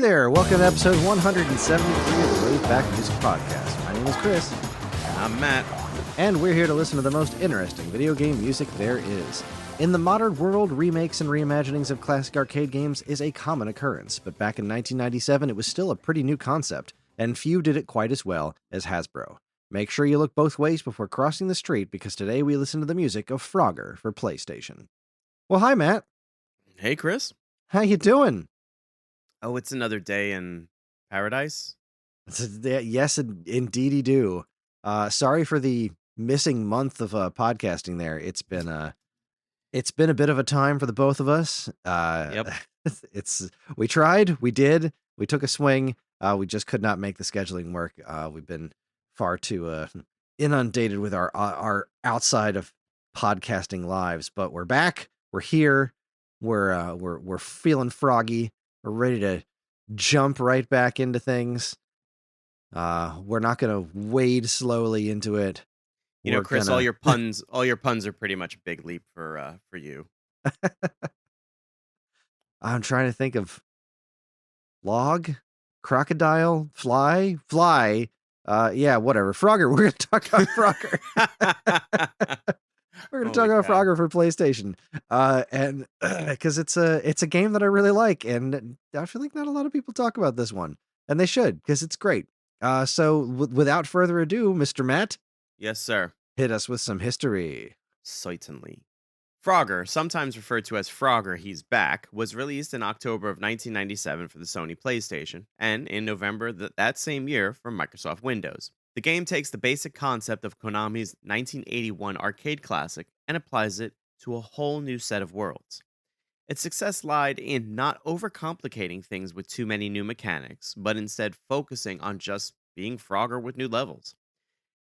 there, welcome to episode 173 of the WaveBack Music Podcast. My name is Kris. And I'm Matt. And we're here to listen to the most interesting video game music there is. In the modern world, remakes and reimaginings of classic arcade games is a common occurrence, but back in 1997 it was still a pretty new concept, and few did it quite as well as Hasbro. Make sure you look both ways before crossing the street, because today we listen to the music of Frogger for PlayStation. Well, hi Matt. Hey, Kris. How you doing? Oh, it's another day in paradise. Yes, indeedy do. Sorry for the missing month of podcasting there. It's been a bit of a time for the both of us. Yep. We tried, we did, we took a swing. We just could not make the scheduling work. We've been far too inundated with our outside of podcasting lives, but we're back. We're here. We're feeling froggy. We're ready to jump right back into things. We're not going to wade slowly into it. You know, Kris, all your puns are pretty much a big leap for you. I'm trying to think of log, crocodile, fly. Yeah, whatever. Frogger. We're going to talk about Frogger. We're going to talk about Frogger for PlayStation. And because it's a game that I really like, and I feel like not a lot of people talk about this one, and they should, because it's great. So without further ado, Mr. Matt. Yes, sir. Hit us with some history. Certainly. Frogger, sometimes referred to as Frogger He's Back, was released in October of 1997 for the Sony PlayStation, and in November that same year for Microsoft Windows. The game takes the basic concept of Konami's 1981 arcade classic and applies it to a whole new set of worlds. Its success lied in not overcomplicating things with too many new mechanics, but instead focusing on just being Frogger with new levels.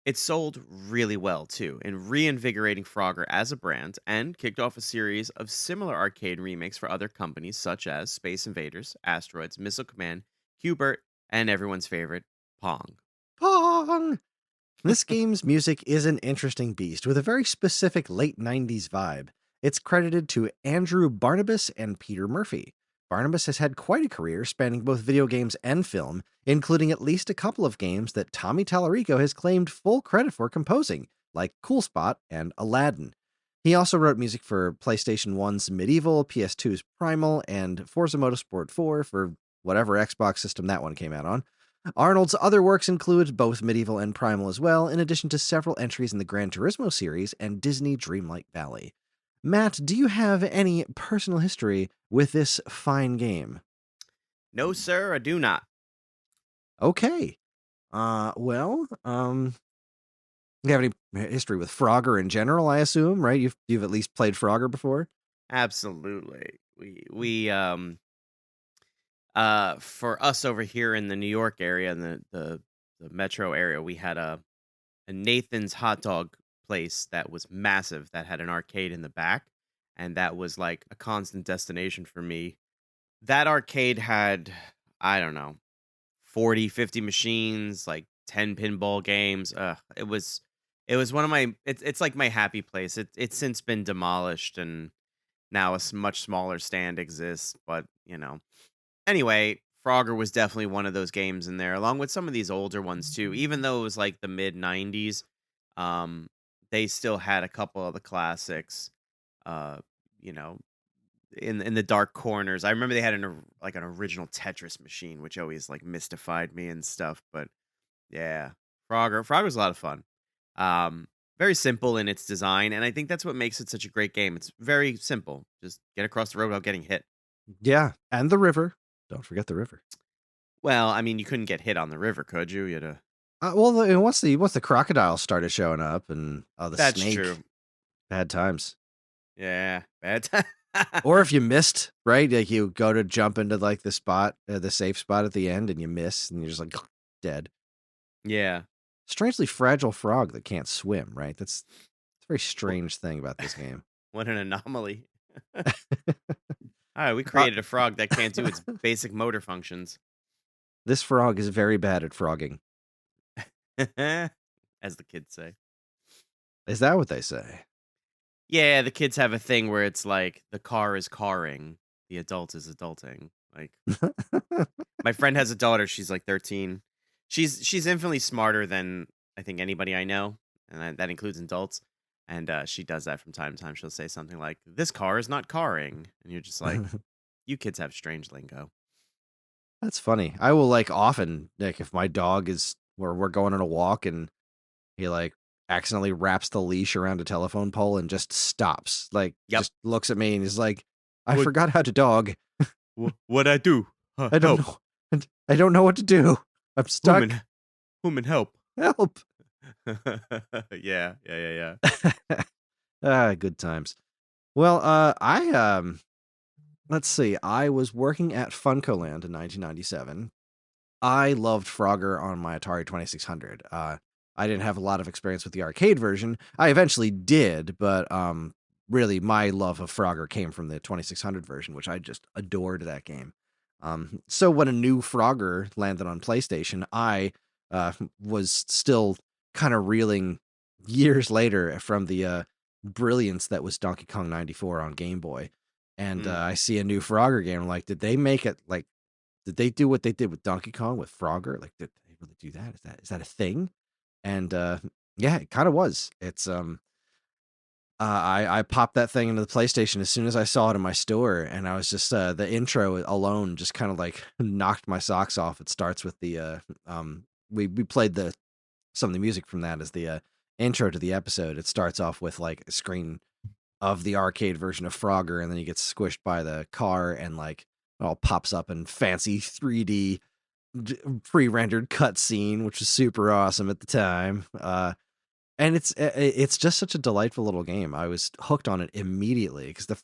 It sold really well, too, in reinvigorating Frogger as a brand, and kicked off a series of similar arcade remakes for other companies such as Space Invaders, Asteroids, Missile Command, Q*bert, and everyone's favorite, Pong. Pong! This game's music is an interesting beast with a very specific late 90s vibe. It's credited to Andrew Barnabas and Peter Murphy. Barnabas has had quite a career spanning both video games and film, including at least a couple of games that Tommy Tallarico has claimed full credit for composing, like Cool Spot and Aladdin. He also wrote music for PlayStation 1's Medieval, PS2's Primal, and Forza Motorsport 4 for whatever Xbox system that one came out on. Arnold's other works include both Medieval and Primal as well, in addition to several entries in the Gran Turismo series and Disney Dreamlight Valley. Matt, do you have any personal history with this fine game? No, sir, I do not. Okay. You have any history with Frogger in general, I assume, right? You've at least played Frogger before? Absolutely. We for us over here in the New York area, in the metro area, we had a Nathan's hot dog place that was massive, that had an arcade in the back, and that was like a constant destination for me. That arcade had, I don't know, 40, 50 machines, like 10 pinball games. It was one of my, it's like my happy place. It's since been demolished, and now a much smaller stand exists, but anyway, Frogger was definitely one of those games in there, along with some of these older ones too. Even though it was like the mid 90s, they still had a couple of the classics, uh, you know, in the dark corners. I remember they had an original Tetris machine, which always like mystified me and stuff. But yeah, Frogger's a lot of fun. Very simple in its design, and I think that's what makes it such a great game. It's very simple. Just get across the road without getting hit. Yeah, and the river. Don't forget the river. Well, I mean, you couldn't get hit on the river, could you? You had to... Once the crocodile started showing up, and the That's snake. true. Bad times. Yeah, bad time. Or if you missed, right? Like you go to jump into like the spot, the safe spot at the end, and you miss, and you're just like dead. Yeah. Strangely fragile frog that can't swim, right? That's a very strange thing about this game. What an anomaly. All right, we created a frog that can't do its basic motor functions. This frog is very bad at frogging. As the kids say. Is that what they say? Yeah, the kids have a thing where it's like the car is carring, the adult is adulting. Like, my friend has a daughter, she's, like, 13. She's infinitely smarter than I think anybody I know, and that includes adults, and, she does that from time to time. She'll say something like, "This car is not carring," and you're just like, "You kids have strange lingo." That's funny. I will like often like if my dog is where we're going on a walk and he like accidentally wraps the leash around a telephone pole and just stops, like Yep. just looks at me and is like, "I "What forgot how to dog. what'd I do? Huh, I don't help. know. I don't know what to do. I'm stuck. Human human help." Help." Yeah, yeah, yeah, yeah. Good times. Well, let's see. I was working at Funcoland in 1997. I loved Frogger on my Atari 2600. I didn't have a lot of experience with the arcade version. I eventually did, but really my love of Frogger came from the 2600 version, which I just adored that game. So when a new Frogger landed on PlayStation, I uh, was still kind of reeling years later from the brilliance that was Donkey Kong 94 on Game Boy. And Mm. I see a new Frogger game. I'm like, did they make it like did they do what they did with Donkey Kong with Frogger? Like, did they really do that? Is that a thing? And yeah, it kind of was. It's I popped that thing into the PlayStation as soon as I saw it in my store, and I was just the intro alone just kind of like knocked my socks off. It starts with the we played the some of the music from that as the intro to the episode. It starts off with like a screen of the arcade version of Frogger, and then he gets squished by the car, and like it all pops up in fancy 3D pre-rendered cutscene, which was super awesome at the time. And it's just such a delightful little game. I was hooked on it immediately because the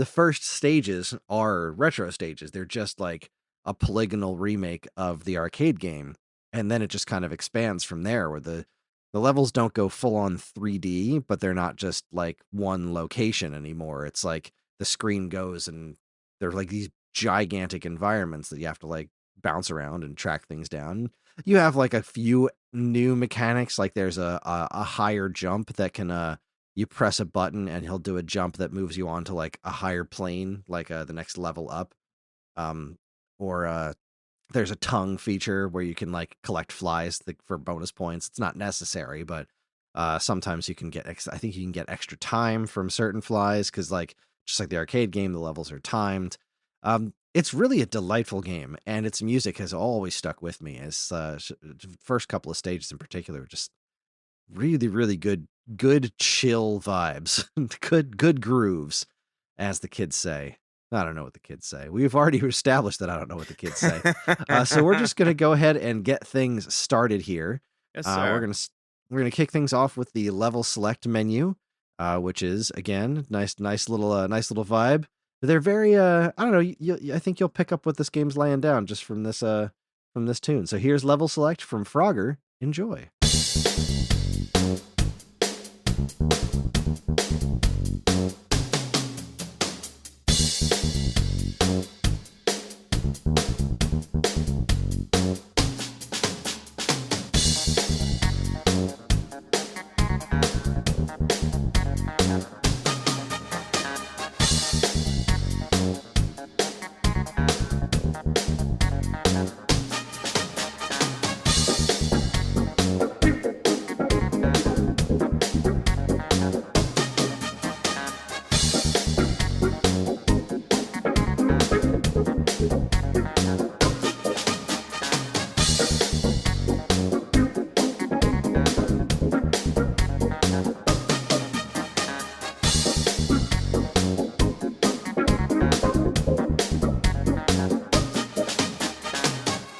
first stages are retro stages. They're just like a polygonal remake of the arcade game. And then it just kind of expands from there where the levels don't go full on 3D, but they're not just like one location anymore. It's like the screen goes and they're like these gigantic environments that you have to like bounce around and track things down. You have like a few new mechanics, like there's a higher jump that can you press a button and he'll do a jump that moves you onto like a higher plane, like the next level up. Um, or there's a tongue feature where you can like collect flies for bonus points. It's not necessary, but sometimes you can get. I think you can get extra time from certain flies because, like, just like the arcade game, the levels are timed. It's really a delightful game, and its music has always stuck with me. As first couple of stages in particular, just really, really good chill vibes, good grooves, as the kids say. I don't know what the kids say. We've already established that I don't know what the kids say. So we're just gonna go ahead and get things started here. Yes, Uh, we're sir. gonna s- we're gonna kick things off with the level select menu, which is again nice little vibe. They're very I don't know. I think you'll pick up what this game's laying down just from this tune. So here's level select from Frogger. Enjoy.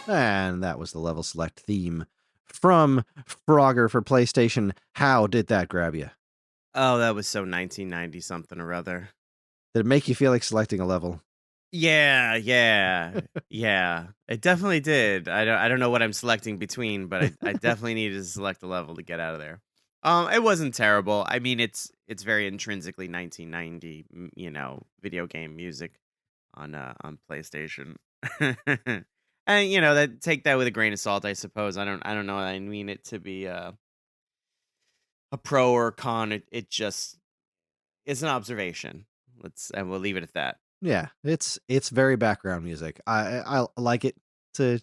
And that was the level select theme from Frogger for PlayStation. How did that grab you? Oh, that was so 1990 something or other. Did it make you feel like selecting a level? Yeah, yeah, yeah. It definitely did. I don't know what I'm selecting between, but I definitely needed to select a level to get out of there. It wasn't terrible. I mean, it's very intrinsically 1990, video game music on PlayStation. And that take that with a grain of salt, I suppose. I don't know. I mean it to be a pro or a con. It just it's an observation. And we'll leave it at that. Yeah, it's very background music. I like it to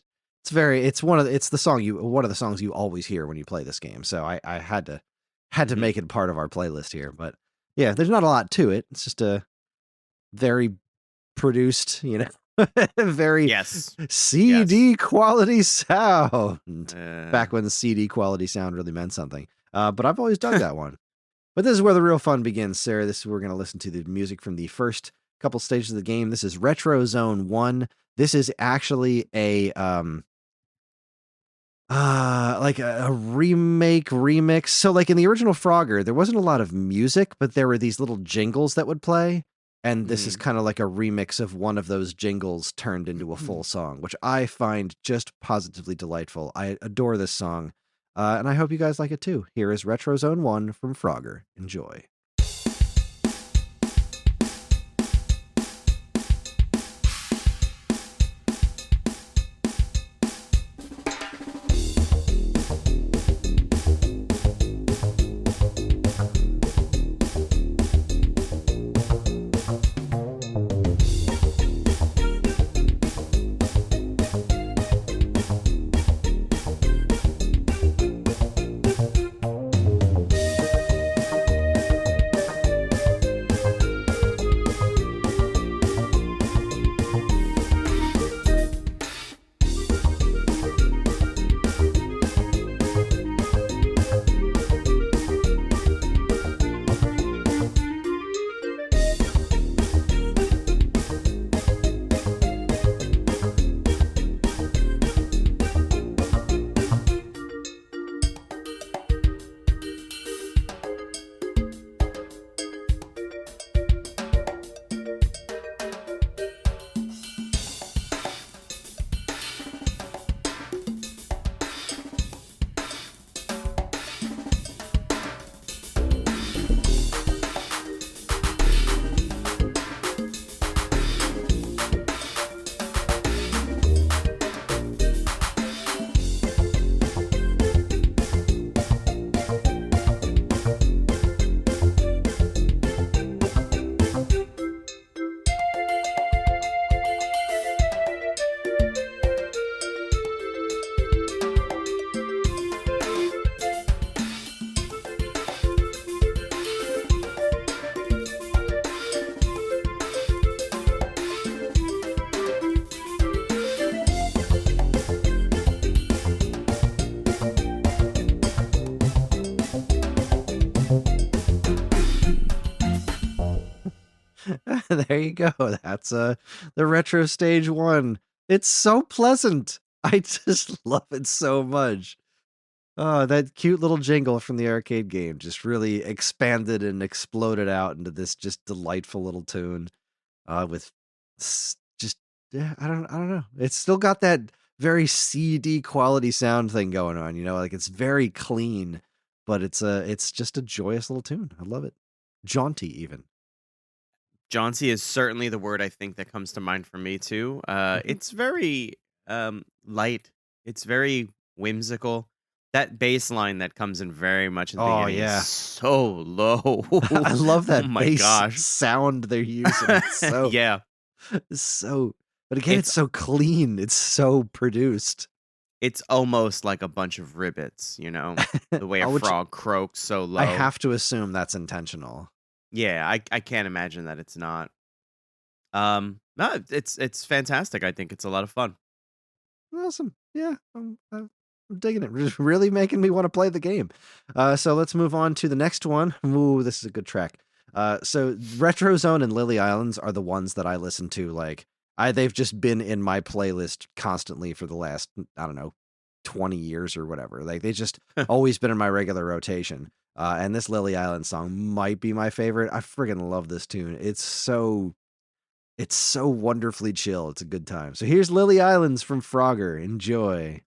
it's the song you one of the songs you always hear when you play this game. So I had to Mhm. make it part of our playlist here, but yeah, there's not a lot to it. It's just a very produced, very Yes. Yes. CD quality sound. Uh, Back when the CD quality sound really meant something. But I've always dug that one. But this is where the real fun begins, Sarah. This is where we're going to listen to the music from the first couple stages of the game. This is Retro Zone 1. This is actually a like a remake remix. So like in the original Frogger, there wasn't a lot of music, but there were these little jingles that would play. And this is mhm. kind of like a remix of one of those jingles turned into a full song, which I find just positively delightful. I adore this song. And I hope you guys like it too. Here is Retro Zone 1 from Frogger. Enjoy. There you go. That's the retro stage 1. It's so pleasant. I just love it so much. Oh, that cute little jingle from the arcade game just really expanded and exploded out into this just delightful little tune. With just yeah, I don't know. It's still got that very CD quality sound thing going on, like it's very clean, but it's just a joyous little tune. I love it. Jaunty even. Jaunty is certainly the word I think that comes to mind for me too. Mhm. It's very light. It's very whimsical. That bass line that comes in very much in the Oh beginning is yeah. so low. I love Oh that my bass gosh. sound they're using. Yeah. It's so but again, It's it's so clean. It's so produced. it's almost like a bunch of ribbits, the way a Which frog croaks so I low. have to assume that's intentional. Yeah, I can't imagine that it's not. No, it's fantastic. I think it's a lot of fun. Awesome. Yeah, I'm digging it. Just really making me want to play the game. So let's move on to the next one. Ooh, this is a good track. So Retro Zone and Lily Islands are the ones that I listen to. Like, they've just been in my playlist constantly for the last, I don't know, 20 years or whatever. Like, they just always been in my regular rotation. And this Lily Island song might be my favorite. I friggin' love this tune. It's so wonderfully chill. It's a good time. So here's Lily Islands from Frogger. Enjoy.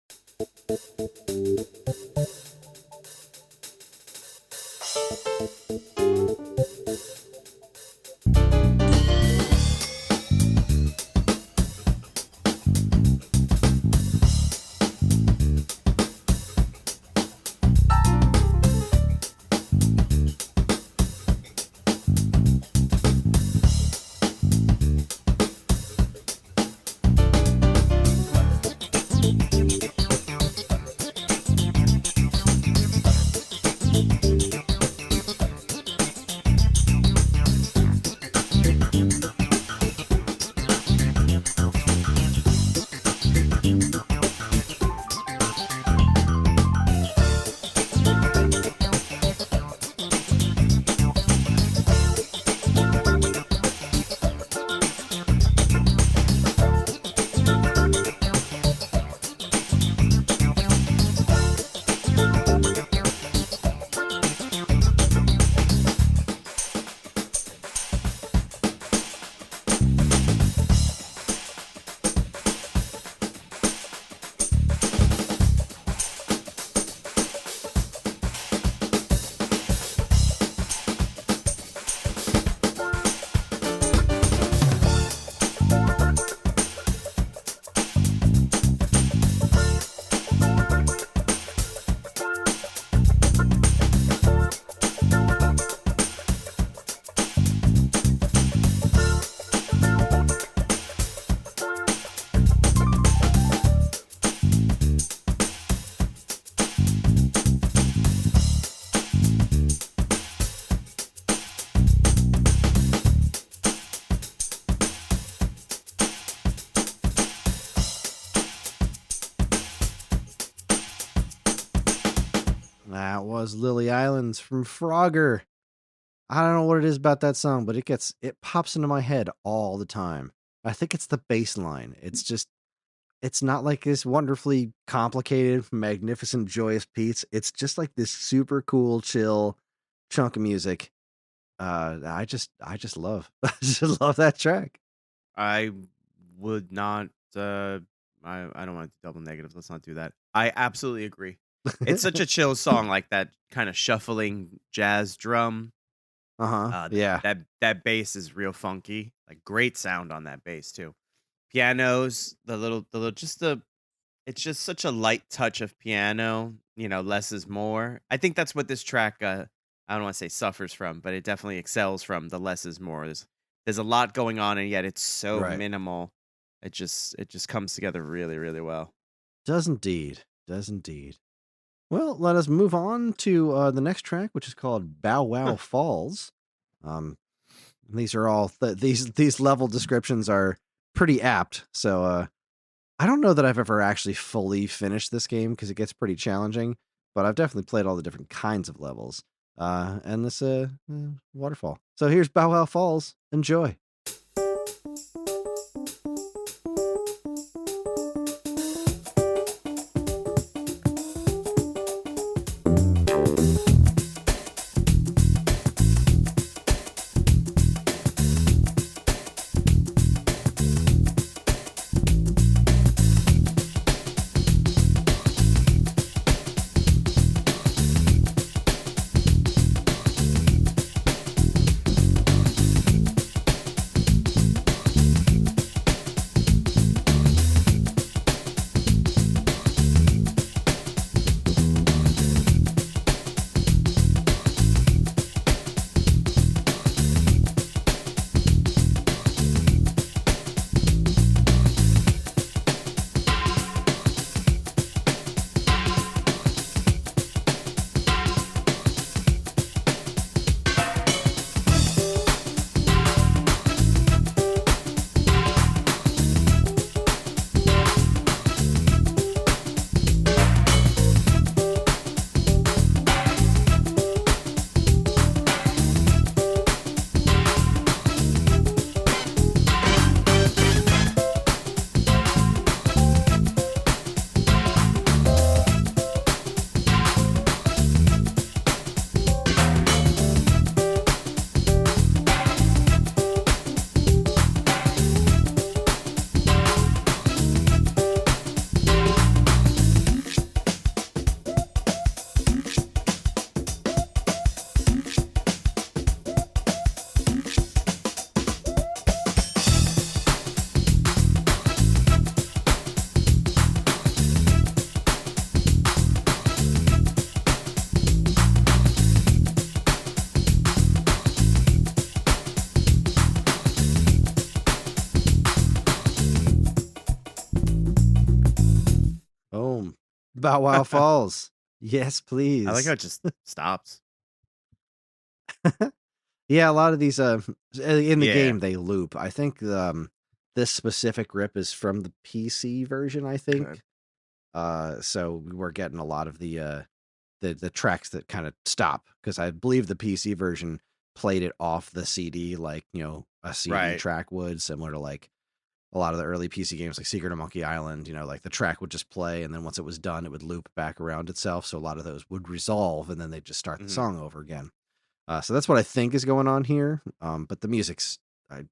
That was Lily Islands from Frogger. I don't know what it is about that song, but it pops into my head all the time. I think it's the bass line. It's not like this wonderfully complicated, magnificent, joyous piece. It's just like this super cool, chill chunk of music. I just love, I just love that track. I would not. I don't want to double negative. Let's not do that. I absolutely agree. It's such a chill song, like that kind of shuffling jazz drum. Uh-huh. Yeah. That bass is real funky. Like great sound on that bass too. Pianos, just the it's just such a light touch of piano, less is more. I think that's what this track, I don't wanna say suffers from, but it definitely excels from the less is more. There's a lot going on, and yet it's so Right. minimal. It just comes together really, really well. Does indeed. Does indeed. Well, let us move on to the next track, which is called Bow Huh. Wow Falls. Um, these are all these level descriptions are pretty apt. So I don't know that I've ever actually fully finished this game because it gets pretty challenging, but I've definitely played all the different kinds of levels. And this waterfall. So here's Bow Wow Falls. Enjoy. Boom. Bow Wow Falls. Yes, I like how please. it just stops. Yeah, a lot of these in the Yeah. game they loop. I think this specific rip is from the PC version, I Okay. think. So we're getting a lot of the tracks that kind of stop because I believe the PC version played it off the CD like, a CD Right. track would, similar to like a lot of the early PC games like Secret of Monkey Island, like the track would just play and then once it was done, it would loop back around itself. So a lot of those would resolve and then they'd just start the Mhm. song over again. So that's what I think is going on here. But the music's I,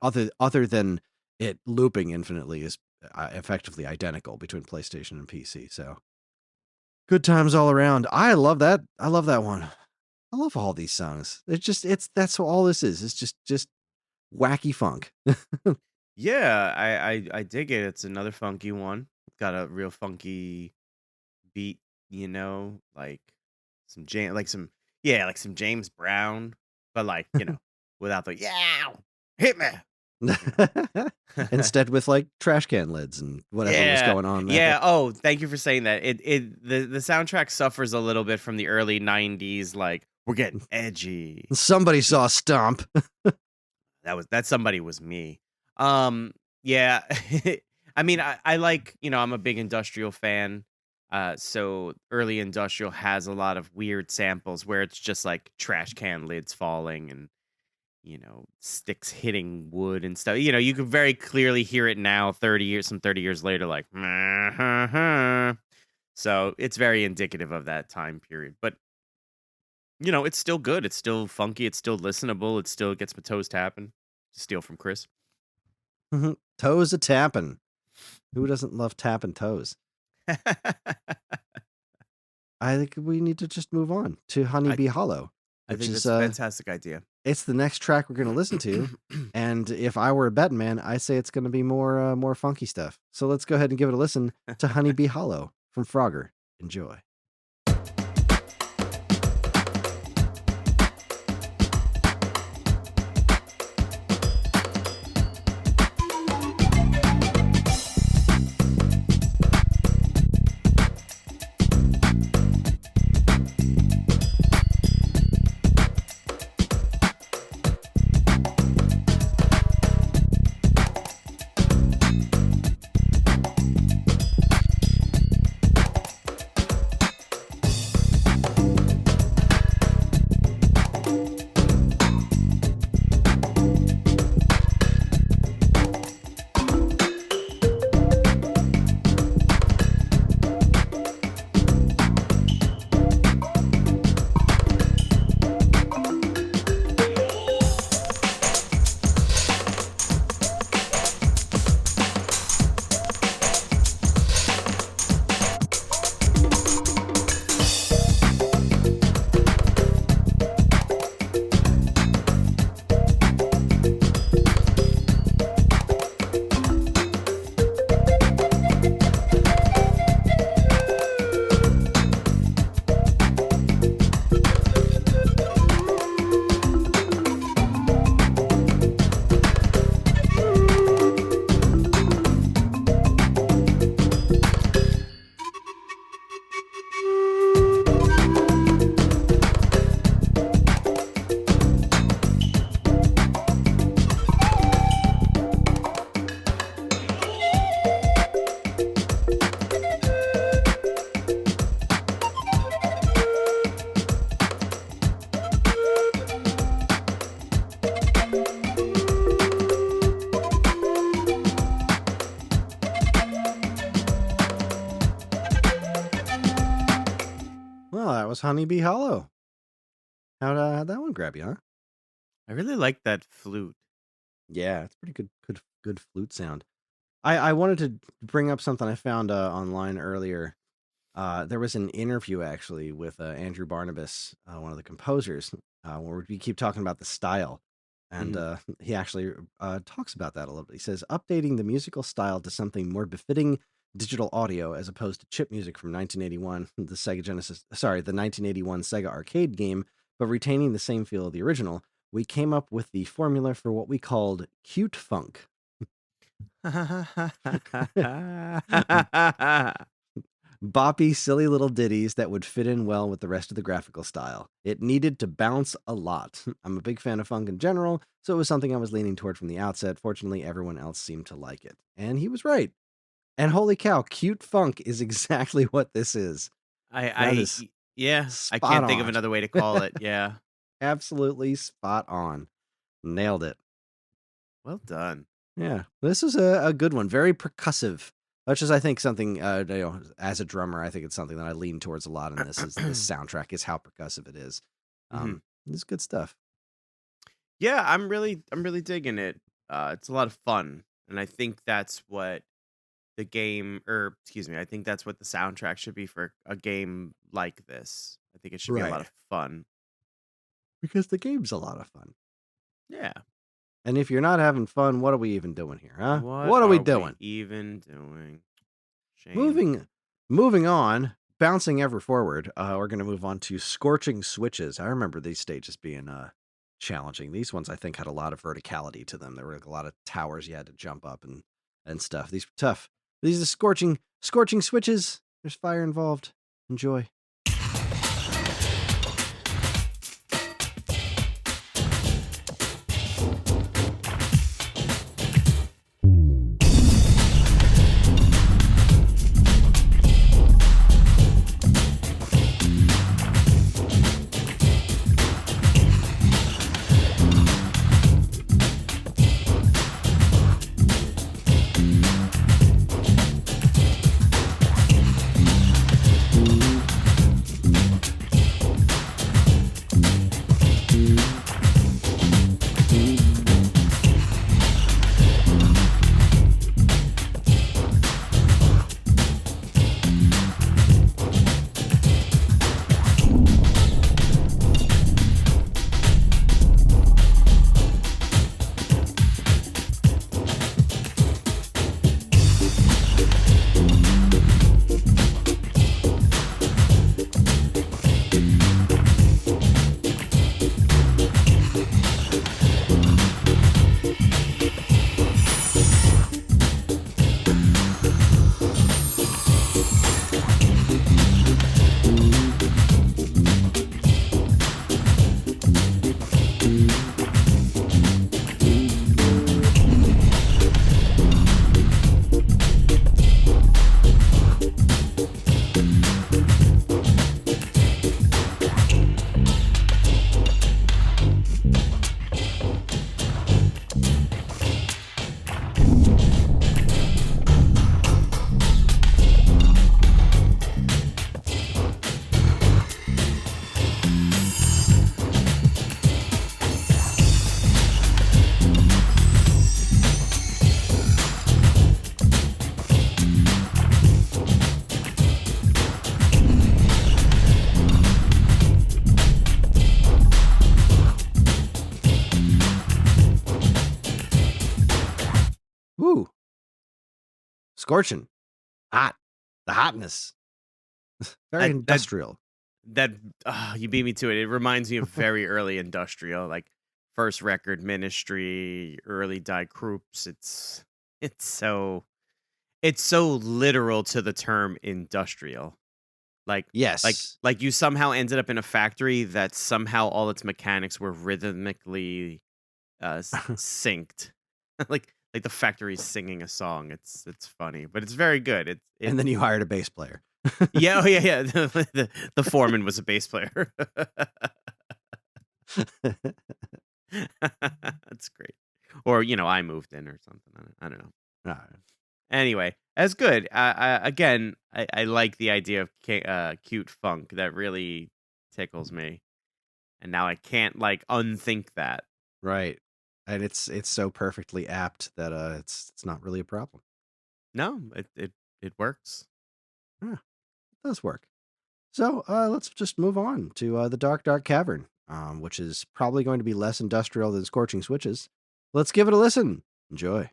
other than it looping infinitely is effectively identical between PlayStation and PC. So good times all around. I love that. I love that one. I love all these songs. That's what all this is. It's just wacky funk. Yeah, I dig it. It's another funky one. Got a real funky beat, like some yeah, like some James Brown, but like, without the yeah, hit me, you know. Instead with like trash can lids and whatever was Yeah. going on there. Yeah. Oh, thank you for saying that. The soundtrack suffers a little bit from the early 90s, like, we're getting edgy. Somebody Y- saw Stomp. that somebody was me. Um, yeah. I mean, I like, I'm a big industrial fan. So early industrial has a lot of weird samples where it's just like trash can lids falling and sticks hitting wood and stuff. You can very clearly hear it now, 30 years later, like so it's very indicative of that time period. But it's still good. It's still funky. It's still listenable. It still gets my toes tapping. Steal from Chris. Toes a tapping. Who doesn't love tapping toes? I think we need to just move on to Honeybee Hollow, I which think is that's a fantastic idea. it's the next track we're going to listen to. And if I were a betting man, I say it's going to be more funky stuff. So let's go ahead and give it a listen to Honeybee Hollow from Frogger. Enjoy. Was Honeybee Hollow. How'd that one grab you, huh? I really like that flute. Yeah, it's pretty good flute sound. I wanted to bring up something I found online earlier. There was an interview actually with Andrew Barnabas, one of the composers, where we keep talking about the style. And he actually talks about that a little bit. He says, updating the musical style to something more befitting digital audio as opposed to chip music from 1981, the 1981 Sega arcade game, but retaining the same feel of the original, we came up with the formula for what we called cute funk. Boppy, silly little ditties that would fit in well with the rest of the graphical style. It needed to bounce a lot. I'm a big fan of funk in general, so it was something I was leaning toward from the outset. Fortunately, everyone else seemed to like it. And he was right. And holy cow, cute funk is exactly what this is. I can't think of another way to call it. Yeah. Absolutely spot on. Nailed it. Well done. Yeah. This is a good one. Very percussive. Which is, I think, something, as a drummer, I think it's something that I lean towards a lot in this is this soundtrack is how percussive it is. It's good stuff. Yeah, I'm really digging it. It's a lot of fun. And I think that's what I think that's what the soundtrack should be for a game like this. I think it should be a lot of fun. Because the game's a lot of fun. Yeah. And if you're not having fun, what are we even doing here, huh? What are we doing? Shame. Moving on, bouncing ever forward, we're going to move on to Scorching Switches. I remember these stages being challenging. These ones, I think, had a lot of verticality to them. There were a lot of towers you had to jump up and stuff. These were tough. These are Scorching Switches. There's fire involved. Enjoy. Scorching. Hot. The hotness. Very That that industrial. that you beat me to it. It reminds me of very early industrial, like first record Ministry, early Die Krupps. It's so it's so literal to the term industrial. Like Yes. like you somehow ended up in a factory that somehow all its mechanics were rhythmically synced. like the factory's singing a song. It's funny, but it's very good. It And then you hired a bass player. Yeah, oh yeah, yeah. The foreman was a bass player. That's great. Or I moved in or something. I don't know. All right. Anyway, that's good. Again, I like the idea of cute funk. That really tickles me, and now I can't like unthink that. Right. And it's so perfectly apt that it's not really a problem. No, it works. Yeah, it does work. So let's just move on to the Dark Dark Cavern, which is probably going to be less industrial than Scorching Switches. Let's give it a listen. Enjoy.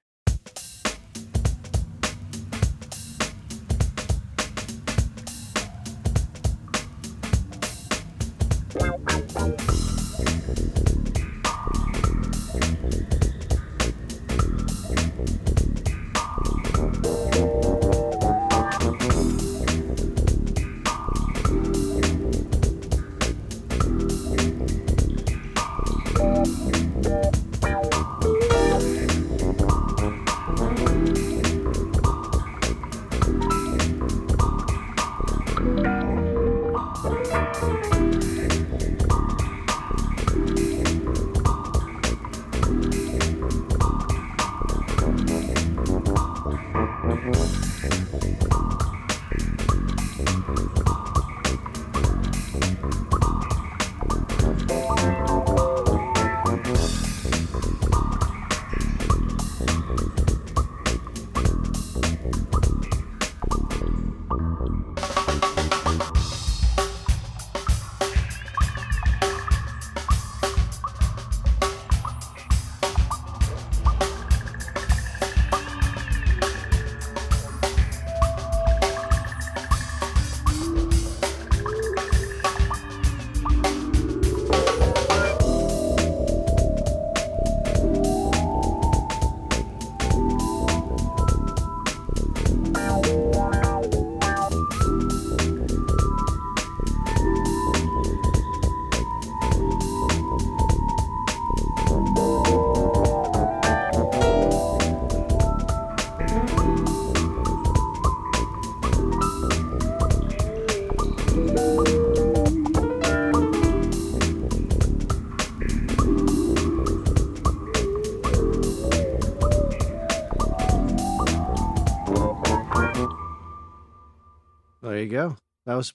There you go. That was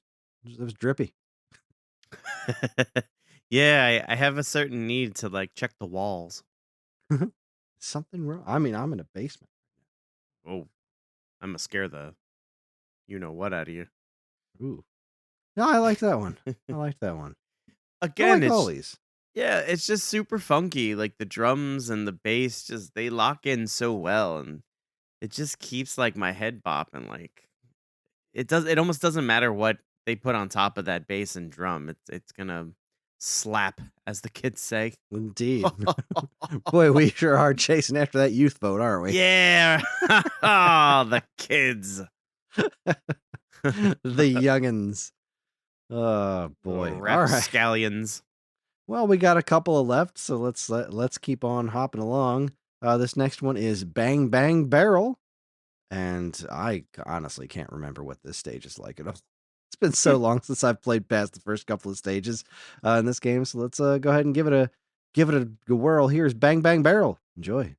drippy. Yeah, I have a certain need to like check the walls. Something wrong. I mean, I'm in a basement. Oh, I'm gonna scare the what out of you. Ooh. No, I like that one. I like that one. I Again, like all it's these. yeah, it's just super funky. Like the drums and the bass just they lock in so well, and it just keeps like my head bopping. Like it almost doesn't matter what they put on top of that bass and drum. It's gonna slap, as the kids say. Indeed. Boy, we sure are chasing after that youth vote, aren't we? Yeah. Oh, the kids. The youngins. Oh boy. All right. Rapscallions. Well, we got a couple of left, so let's keep on hopping along. This next one is Bang Bang Barrel, and I honestly can't remember what this stage is like at all. It's been so long since I've played past the first couple of stages in this game, so let's go ahead and give it a whirl. Here's Bang Bang Barrel. Enjoy.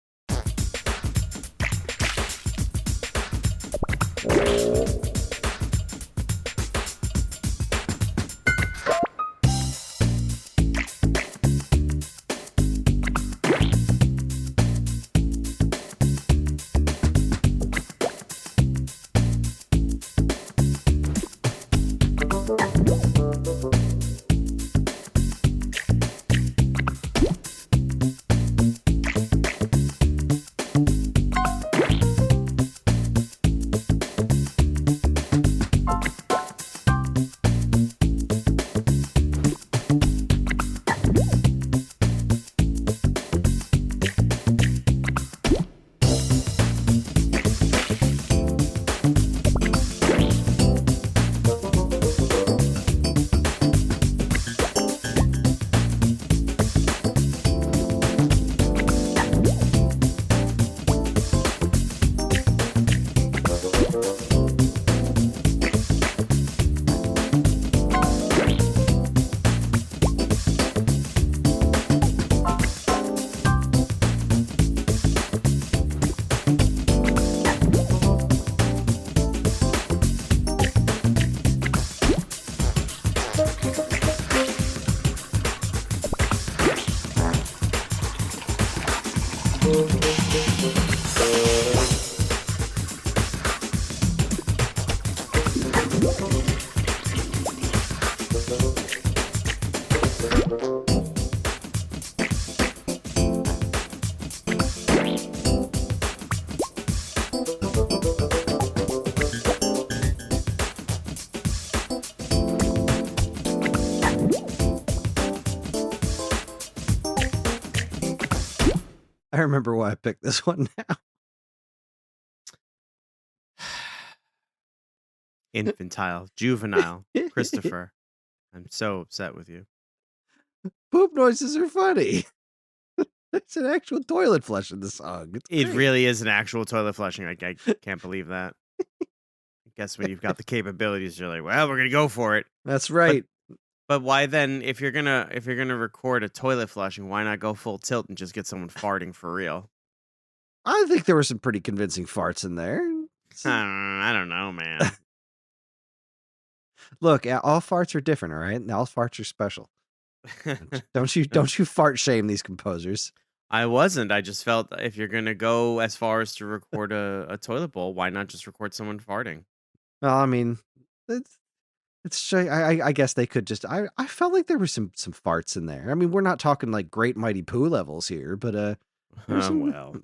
I remember why I picked this one now. Infantile, juvenile, Christopher. I'm so upset with you. Poop noises are funny. It's an actual toilet flush in the song. It's It great. really is an actual toilet flushing. I can't believe that. I guess when you've got the capabilities, you're like, well, we're gonna go for it. That's right. But why then, if you're gonna record a toilet flushing, why not go full tilt and just get someone farting for real? I think there were some pretty convincing farts in there. I don't know, man. Look, all farts are different, all right? All farts are special. Don't you fart shame these composers. I wasn't. I just felt if you're gonna go as far as to record a toilet bowl, why not just record someone farting? Well, I mean, I guess they could just. I felt like there were some farts in there. I mean, we're not talking like Great Mighty Pooh levels here, but there's some. Well,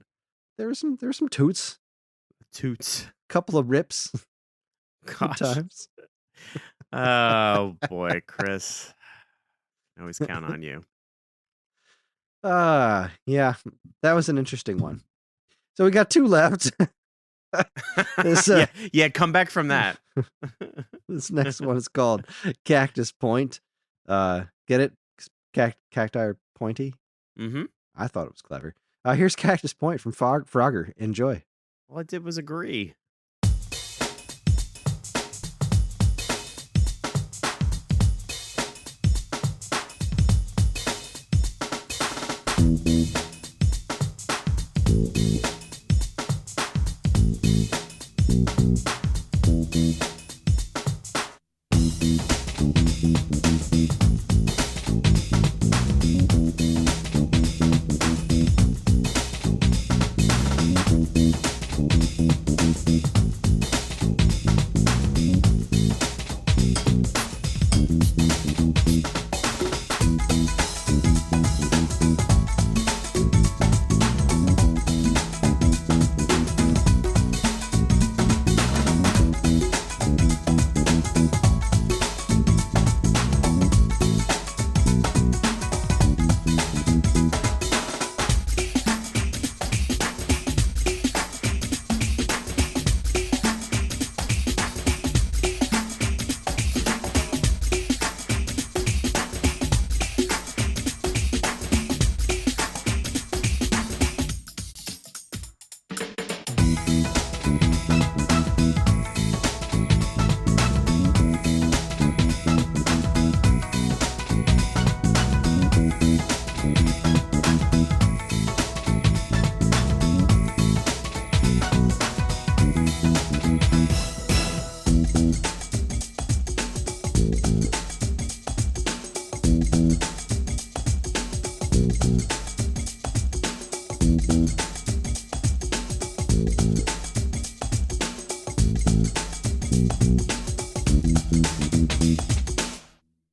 There were some toots, toots. couple of rips. Gosh. Times. Oh boy, Kris. I always count on you. Yeah, that was an interesting one. So we got 2 left. Yeah, come back from that. This next one is called Cactus Point. Get it? Cacti are pointy? Mm-hmm. I thought it was clever. Here's Cactus Point from Frogger. Enjoy. All I did was agree.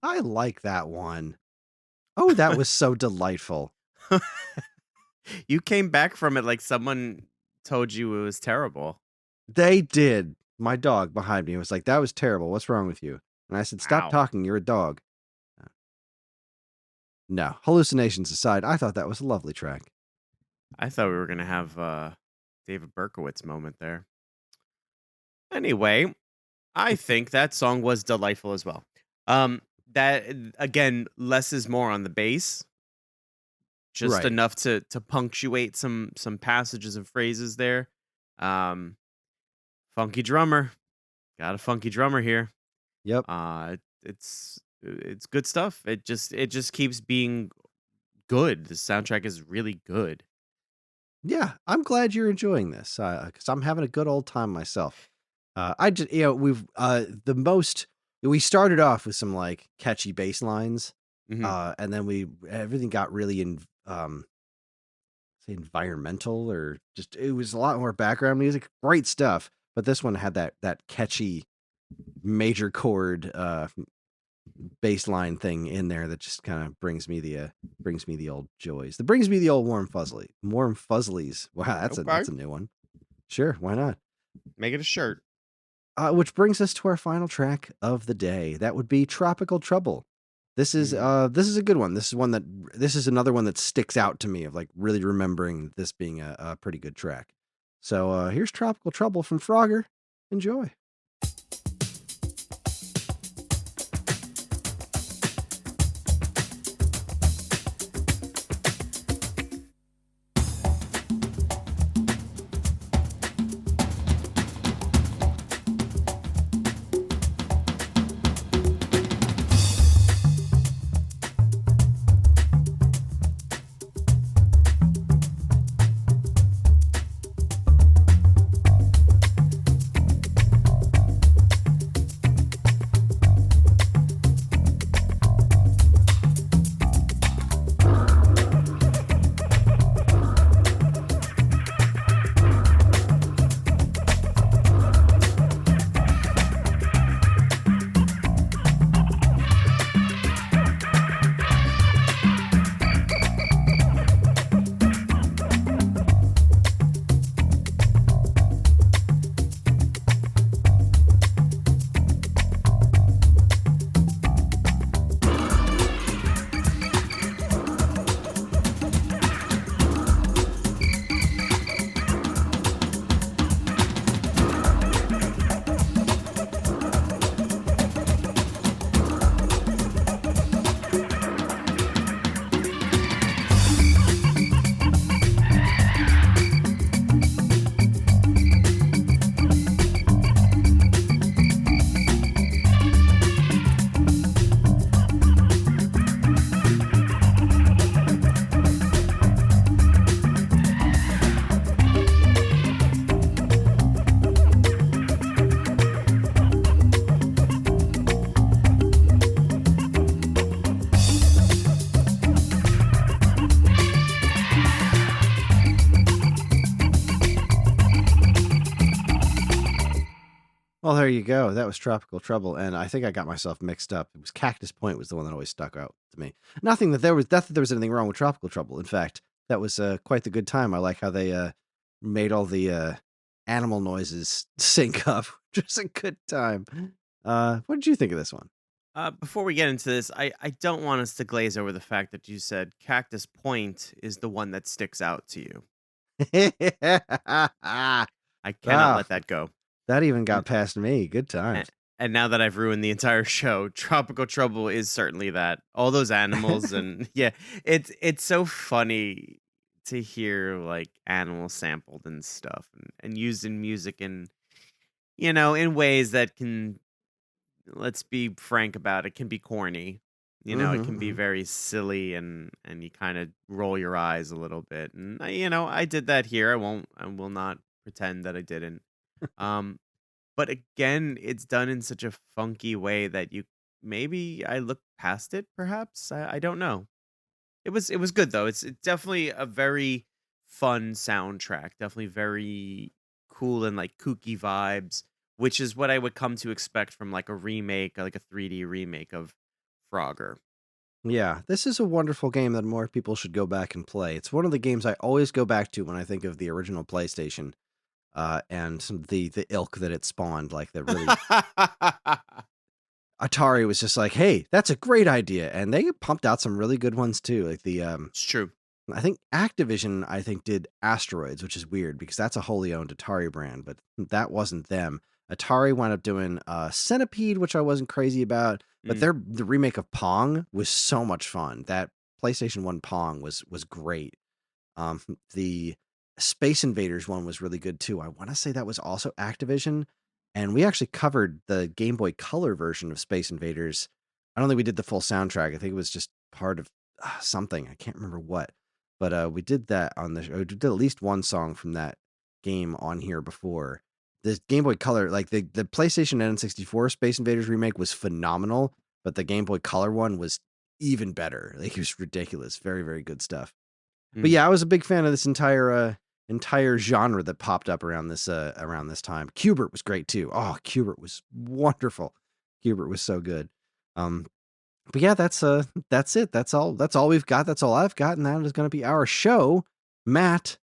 I like that one. Oh, that was so delightful. You came back from it like someone told you it was terrible. They did. My dog behind me was like, that was terrible. What's wrong with you? And I said, stop Wow. talking. You're a dog. No, hallucinations aside, I thought that was a lovely track. I thought we were gonna have David Berkowitz moment there. Anyway, I think that song was delightful as well. That again, less is more on the bass. Just Right. enough to punctuate some passages and phrases there. Funky drummer. Got a funky drummer here. Yep. It's good stuff. It just keeps being good. The soundtrack is really good. Yeah, I'm glad you're enjoying this because I'm having a good old time myself. I just we've the most We started off with some like catchy bass lines, Mhm. and then everything got really say environmental, or just it was a lot more background music. Great stuff, but this one had that catchy major chord bass line thing in there that just kind of brings me the old joys. That brings me the old warm fuzzlies. Wow, Okay. that's a new one. Sure, why not? Make it a shirt. Which brings us to our final track of the day. That would be "Tropical Trouble." Mhm. This is a good one. This is another one that sticks out to me of like really remembering this being a pretty good track. So here's "Tropical Trouble" from Frogger. Enjoy. Well, there you go. That was Tropical Trouble, and I think I got myself mixed up. It was Cactus Point was the one that always stuck out to me. Not that there was anything wrong with Tropical Trouble. In fact, that was quite the good time. I like how they made all the animal noises sync up. Just a good time. What did you think of this one? Before we get into this, I don't want us to glaze over the fact that you said Cactus Point is the one that sticks out to you. I cannot Ah, let that go. that even And got past me. Good a- times. and now that I've ruined the entire show, Tropical Trouble is certainly that. All those animals and yeah, it's so funny to hear like animals sampled and stuff and used in music and in ways that can, let's be frank about it, can be corny. It can be Hmm. very silly and you kind of roll your eyes a little bit. And I did that here. I will not pretend that I didn't. Um but again, it's done in such a funky way that you maybe I looked past it perhaps. I don't know. It was good though. It's definitely a very fun soundtrack. Definitely very cool and like kooky vibes, which is what I would come to expect from like a remake, like a 3D remake of Frogger. Yeah, this is a wonderful game that more people should go back and play. It's one of the games I always go back to when I think of the original PlayStation, and the ilk that it spawned. Like the really Atari was just like, "Hey, that's a great idea," and they pumped out some really good ones too. Like It's true. I think Activision, did Asteroids, which is weird because that's a wholly owned Atari brand, but that wasn't them. Atari wound up doing Centipede, which I wasn't crazy about, but Mm. the remake of Pong was so much fun. That PlayStation 1 Pong was great. The Space Invaders one was really good too. I want to say that was also Activision, and we actually covered the Game Boy Color version of Space Invaders. I don't think we did the full soundtrack. I think it was just part of something. I can't remember what, but we did that on the show. We did at least one song from that game on here before. the Game Boy Color, like the PlayStation N64 Space Invaders remake was phenomenal, but the Game Boy Color one was even better. Like it was ridiculous. Very, very good stuff. But Hmm. yeah, I was a big fan of this entire genre that popped up around this time. Cubert was great too. Oh, Cubert was wonderful. Cubert was so good. Um, but yeah, that's it. That's all we've got. That's all I've got, and that is going to be our show. Matt,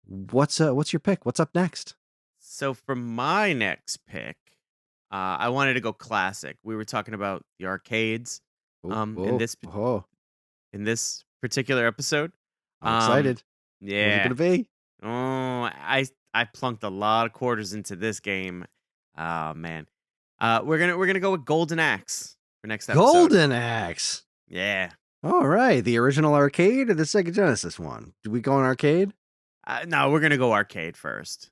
what's your pick? What's up next? So for my next pick, I wanted to go classic. We were talking about the arcades, Oh, in oh, oh! this particular episode. I'm Um, excited. What's it yeah. going to be? Oh, I plunked a lot of quarters into this game. Oh man. We're gonna go with Golden Axe for next episode. Golden Axe. Yeah. All right, the original arcade or the Sega Genesis one? Do we go on arcade? No, we're gonna go arcade first.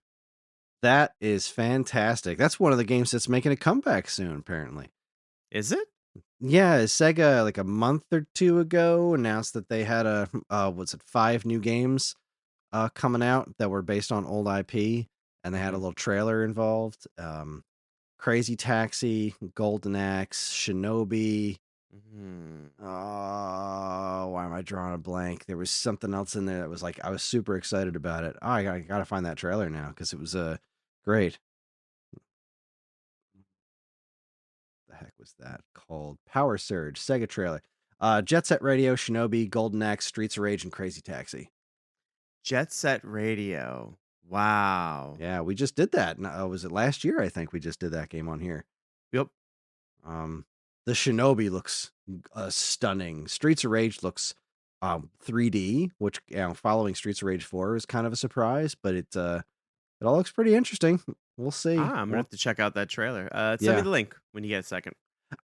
That is fantastic. That's one of the games that's making a comeback soon, apparently. Is it? Yeah, Sega like a month or two ago announced that they had what's it, 5 new games coming out that were based on old IP, and they had a Mhm. little trailer involved. Crazy Taxi, Golden Axe, Shinobi. Mhm. Oh, why am I drawing a blank? There was something else in there that was like I was super excited about it. Oh, I gotta find that trailer now because it was great. The heck was that called? Power Surge, Sega trailer. Jet Set Radio, Shinobi, Golden Axe, Streets of Rage, and Crazy Taxi. Jet Set Radio. Wow. Yeah, we just did that. Was it last year? I think we just did that game on here. Yep. Um, the Shinobi looks stunning. Streets of Rage looks 3D, which following Streets of Rage 4 is kind of a surprise, but it all looks pretty interesting. We'll see. I'm gonna have to check out that trailer. Send me Yeah, the link when you get a second.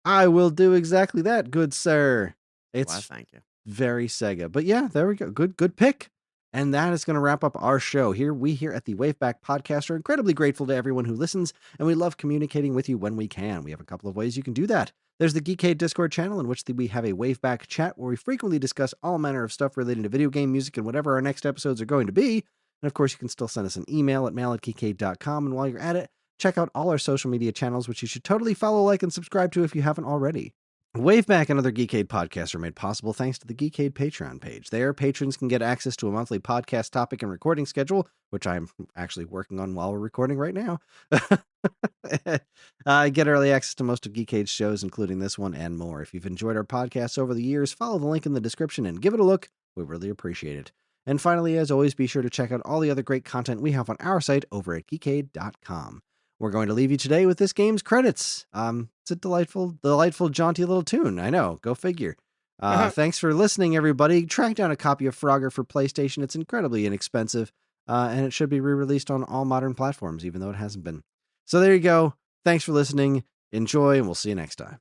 I will do exactly that, good sir. Why, It's thank you. very Sega. But yeah, there we go. Good pick. And that is going to wrap up our show. We here at the WaveBack podcast are incredibly grateful to everyone who listens, and we love communicating with you when we can. We have a couple of ways you can do that. There's the Geekade Discord channel, in which we have a WaveBack chat where we frequently discuss all manner of stuff relating to video game music and whatever our next episodes are going to be. And of course, you can still send us an email at mail@geekade.com. And while you're at it, check out all our social media channels, which you should totally follow, like, and subscribe to if you haven't already. WaveBack and other Geekade podcasts are made possible thanks to the Geekade Patreon page. There, patrons can get access to a monthly podcast topic and recording schedule, which I'm actually working on while we're recording right now. Get early access to most of Geekade's shows, including this one and more. If you've enjoyed our podcasts over the years, follow the link in the description and give it a look. We really appreciate it. And finally, as always, be sure to check out all the other great content we have on our site over at geekade.com. We're going to leave you today with this game's credits. It's a delightful, jaunty little tune. I know. Go figure. Thanks for listening, everybody. Track down a copy of Frogger for PlayStation. It's incredibly inexpensive, and it should be re-released on all modern platforms, even though it hasn't been. So there you go. Thanks for listening. Enjoy, and we'll see you next time.